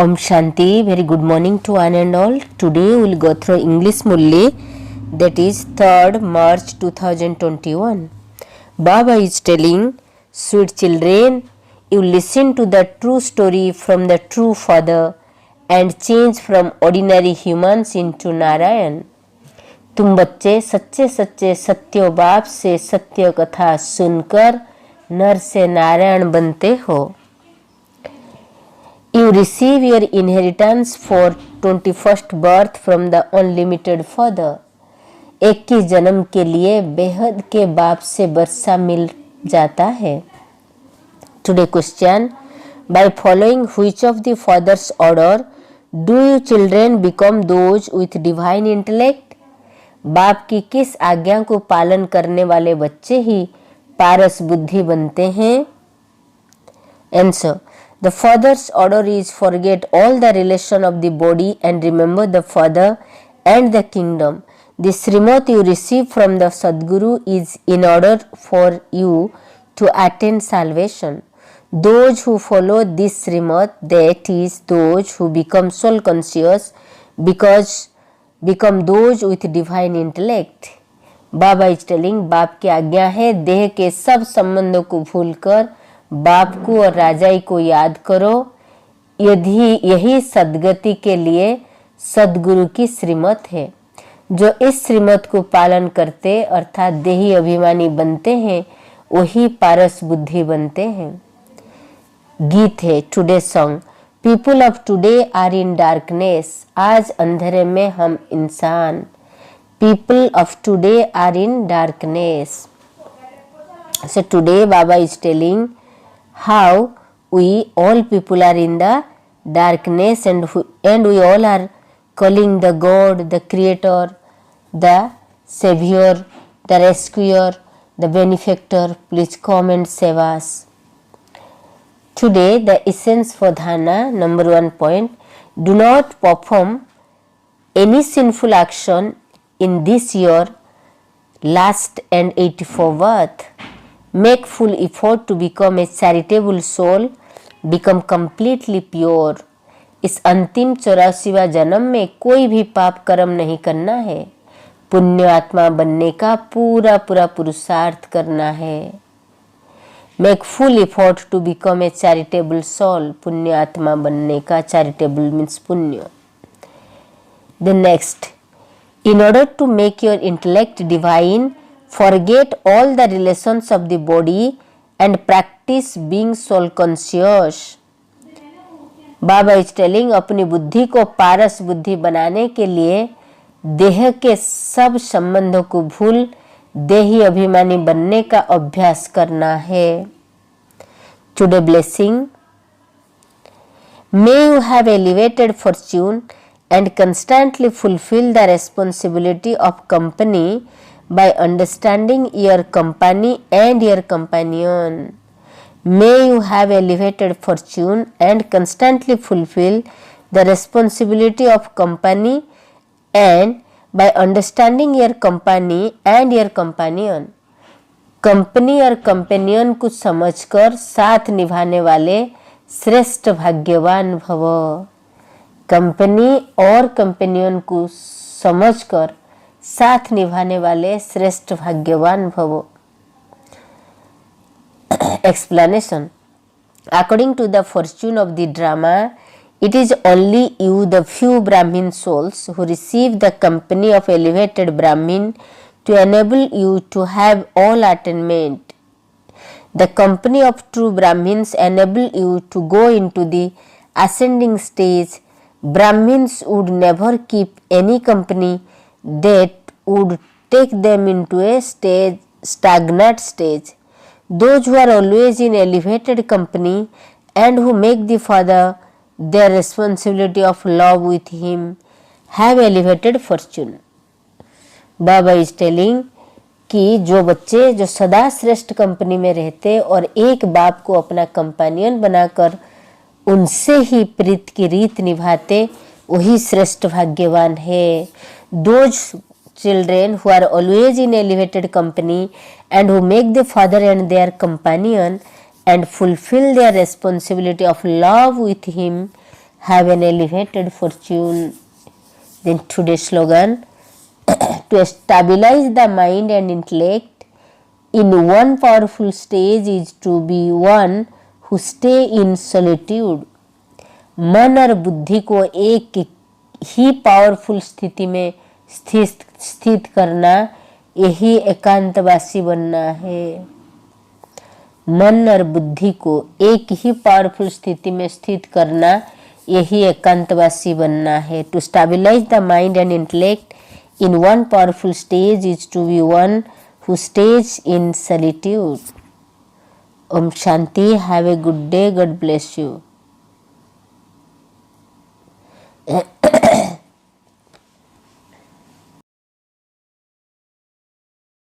Om Shanti, very good morning to one and all. Today we will go through English Mulli, that is 3rd March 2021. Baba is telling, sweet children, you listen to the true story from the true father and change from ordinary humans into Narayan. तुम बच्चे सच्चे सच्चे सत्यो बाप से सत्य कथा सुनकर नर से नारायण बनते हो. You receive your inheritance for 21st birth from the unlimited father. 21 जन्म के लिए बेहद के बाप से वर्षा मिल जाता है. Today question, by following which of the father's order do you children become those with divine intellect? बाप की किस आज्ञा को पालन करने वाले बच्चे ही पारस बुद्धि बनते हैं? Answer, the father's order is forget all the relation of the body and remember the father and the kingdom. The Srimad you receive from the Sadguru is in order for you to attain salvation. Those who follow this Srimad, that is, those who become soul conscious, because become those with divine intellect. Baba is telling, बाप की आज्ञा है देह के सब संबंधों को भूलकर बाप को और राजाई को याद करो. यही सदगति के लिए सदगुरु की श्रीमत है. जो इस श्रीमत को पालन करते अर्थात देही अभिमानी बनते हैं वही पारस बुद्धि बनते हैं. गीत है today song. People of today are in darkness. आज अंधेरे में हम इंसान. People of today are in darkness. So today Baba is telling how we all people are in the darkness and we all are calling the God, the creator, the savior, the rescuer, the benefactor. Please come and save us. Today the essence for dhyana, number 1 point, do not perform any sinful action in this year last and 84 birth. Make full effort to become a charitable soul, become completely pure. इस अंतिम 84वां जन्म में कोई भी पाप कर्म नहीं करना है. पुण्य आत्मा बनने का पूरा पुरुषार्थ करना है. Make full effort to become a charitable soul. पुण्य आत्मा बनने का, charitable means पुण्य. The next, in order to make your intellect divine, forget all the relations of the body and practice being soul conscious. Baba is telling, अपनी बुद्धि को पारस बुद्धि बनाने के लिए देह के सब संबंधों को भूल देही अभिमानी बनने का अभ्यास करना है. Today blessing, may you have elevated Fortune and constantly fulfill the responsibility of company by understanding your company and your companion. May you have elevated fortune and constantly fulfill the responsibility of company and by understanding your company and your companion. Company और companion को समझकर साथ निभाने वाले श्रेष्ठ भाग्यवान भव. Company और कंपेनियन को समझकर साथ निभाने वाले श्रेष्ठ भाग्यवान भव. Explanation, according to the fortune of the drama, it is only you, the few Brahmin souls, who receive the company of elevated Brahmin to enable you to have all attainment. The company of true Brahmins enable you to go into the ascending stage. Brahmins would never keep any company that would take them into a stagnant stage. Those who are always in elevated company and who make the Father their responsibility of love with him have elevated fortune. Baba is telling कि जो बच्चे जो सदा श्रेष्ठ company में रहते और एक बाप को अपना कंपेनियन बनाकर उनसे ही प्रीत की रीत निभाते वही श्रेष्ठ भाग्यवान है. Those children who are always in elevated company and who make the father and their companion and fulfill their responsibility of love with him have an elevated fortune. Then today's slogan, to stabilize the mind and intellect in one powerful stage is to be one who stay in solitude. मन और बुद्धि को एक ही powerful स्थिति में स्थित करना, यही एकांतवासी बनना है। मन और बुद्धि को एक ही पावरफुल स्थिति में स्थित करना, यही एकांतवासी बनना है। To stabilise the mind and intellect in one powerful stage is to be one who stage in solitude. ओम शांति। Have a good day. God bless you.